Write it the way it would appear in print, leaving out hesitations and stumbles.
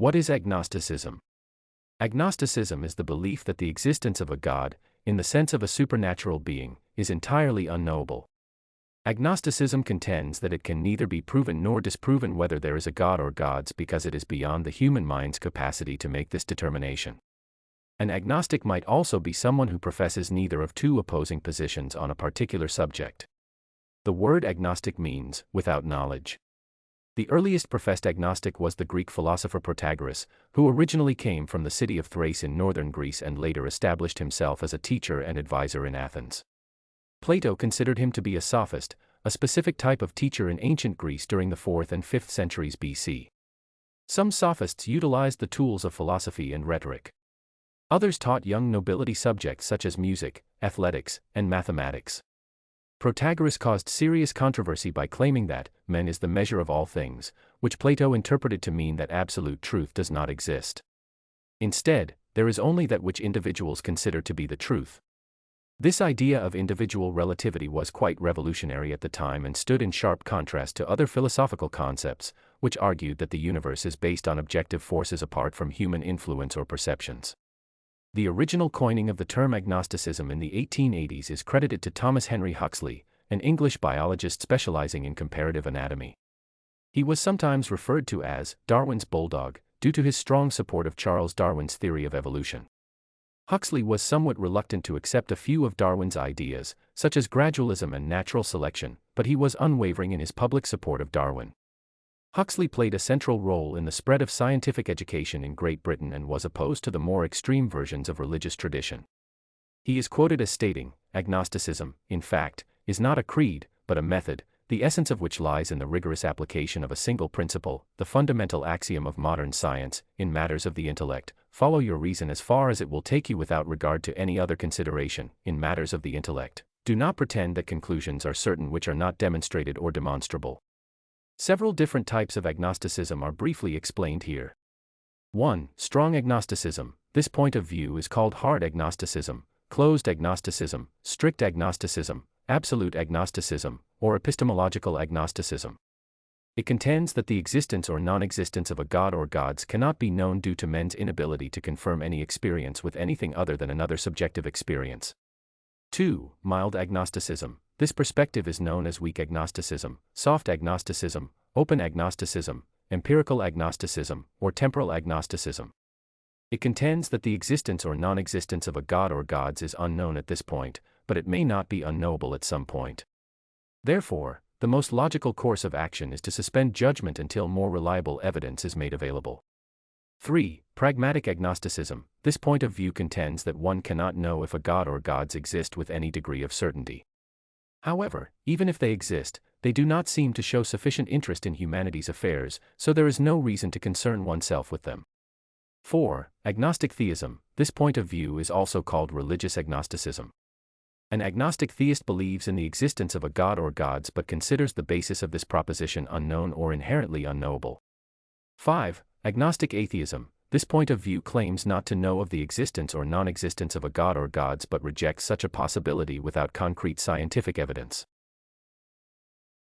What is agnosticism? Agnosticism is the belief that the existence of a God, in the sense of a supernatural being, is entirely unknowable. Agnosticism contends that it can neither be proven nor disproven whether there is a God or gods because it is beyond the human mind's capacity to make this determination. An agnostic might also be someone who professes neither of two opposing positions on a particular subject. The word agnostic means without knowledge. The earliest professed agnostic was the Greek philosopher Protagoras, who originally came from the city of Thrace in northern Greece and later established himself as a teacher and advisor in Athens. Plato considered him to be a sophist, a specific type of teacher in ancient Greece during the 4th and 5th centuries BC. Some sophists utilized the tools of philosophy and rhetoric. Others taught young nobility subjects such as music, athletics, and mathematics. Protagoras caused serious controversy by claiming that man is the measure of all things, which Plato interpreted to mean that absolute truth does not exist. Instead, there is only that which individuals consider to be the truth. This idea of individual relativity was quite revolutionary at the time and stood in sharp contrast to other philosophical concepts, which argued that the universe is based on objective forces apart from human influence or perceptions. The original coining of the term agnosticism in the 1880s is credited to Thomas Henry Huxley, an English biologist specializing in comparative anatomy. He was sometimes referred to as Darwin's bulldog, due to his strong support of Charles Darwin's theory of evolution. Huxley was somewhat reluctant to accept a few of Darwin's ideas, such as gradualism and natural selection, but he was unwavering in his public support of Darwin. Huxley played a central role in the spread of scientific education in Great Britain and was opposed to the more extreme versions of religious tradition. He is quoted as stating, "Agnosticism, in fact, is not a creed, but a method, the essence of which lies in the rigorous application of a single principle, the fundamental axiom of modern science, in matters of the intellect, follow your reason as far as it will take you without regard to any other consideration, in matters of the intellect. Do not pretend that conclusions are certain which are not demonstrated or demonstrable." Several different types of agnosticism are briefly explained here. 1. Strong agnosticism. This point of view is called hard agnosticism, closed agnosticism, strict agnosticism, absolute agnosticism, or epistemological agnosticism. It contends that the existence or non-existence of a god or gods cannot be known due to men's inability to confirm any experience with anything other than another subjective experience. 2. Mild agnosticism. This perspective is known as weak agnosticism, soft agnosticism, open agnosticism, empirical agnosticism, or temporal agnosticism. It contends that the existence or non-existence of a god or gods is unknown at this point, but it may not be unknowable at some point. Therefore, the most logical course of action is to suspend judgment until more reliable evidence is made available. 3. Pragmatic agnosticism. This point of view contends that one cannot know if a god or gods exist with any degree of certainty. However, even if they exist, they do not seem to show sufficient interest in humanity's affairs, so there is no reason to concern oneself with them. 4. Agnostic theism. This point of view is also called religious agnosticism. An agnostic theist believes in the existence of a god or gods but considers the basis of this proposition unknown or inherently unknowable. 5. Agnostic atheism. This point of view claims not to know of the existence or non-existence of a god or gods but rejects such a possibility without concrete scientific evidence.